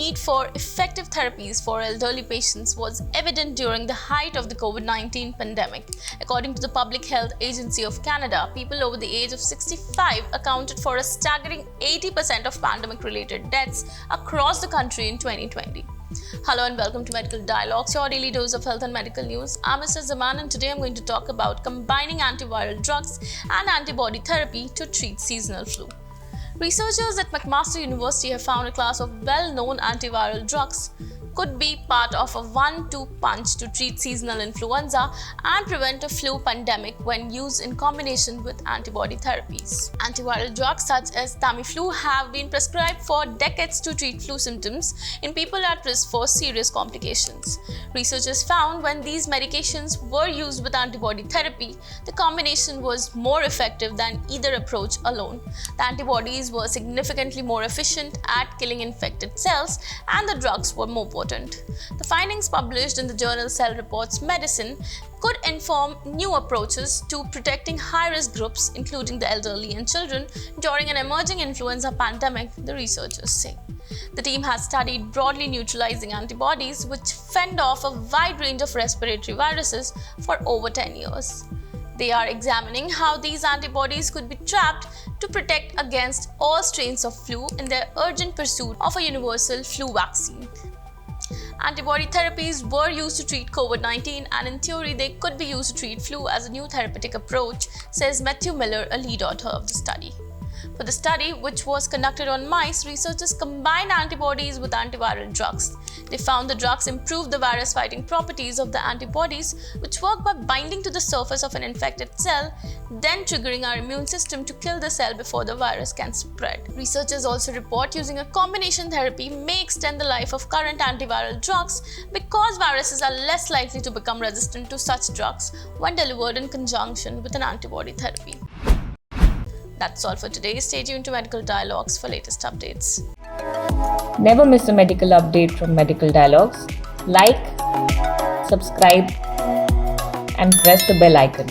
need for effective therapies for elderly patients was evident during the height of the COVID-19 pandemic. According to the Public Health Agency of Canada, people over the age of 65 accounted for a staggering 80% of pandemic-related deaths across the country in 2020. Hello and welcome to Medical Dialogues, your daily dose of health and medical news. I'm Mr. Zaman, and today I'm going to talk about combining antiviral drugs and antibody therapy to treat seasonal flu. Researchers at McMaster University have found a class of well-known antiviral drugs could be part of a 1-2 punch to treat seasonal influenza and prevent a flu pandemic when used in combination with antibody therapies. Antiviral drugs such as Tamiflu have been prescribed for decades to treat flu symptoms in people at risk for serious complications. Researchers found when these medications were used with antibody therapy, the combination was more effective than either approach alone. The antibodies were significantly more efficient at killing infected cells, and the drugs were more potent. The findings published in the journal Cell Reports Medicine could inform new approaches to protecting high-risk groups, including the elderly and children, during an emerging influenza pandemic, the researchers say. The team has studied broadly neutralizing antibodies which fend off a wide range of respiratory viruses for over 10 years. They are examining how these antibodies could be trapped to protect against all strains of flu in their urgent pursuit of a universal flu vaccine. Antibody therapies were used to treat COVID-19, and in theory they could be used to treat flu as a new therapeutic approach, says Matthew Miller, a lead author of the study. For the study, which was conducted on mice, researchers combined antibodies with antiviral drugs. They found the drugs improved the virus-fighting properties of the antibodies, which work by binding to the surface of an infected cell, then triggering our immune system to kill the cell before the virus can spread. Researchers also report using a combination therapy may extend the life of current antiviral drugs because viruses are less likely to become resistant to such drugs when delivered in conjunction with an antibody therapy. That's all for today. Stay tuned to Medical Dialogues for latest updates. Never miss a medical update from Medical Dialogues. Like, subscribe, and press the bell icon.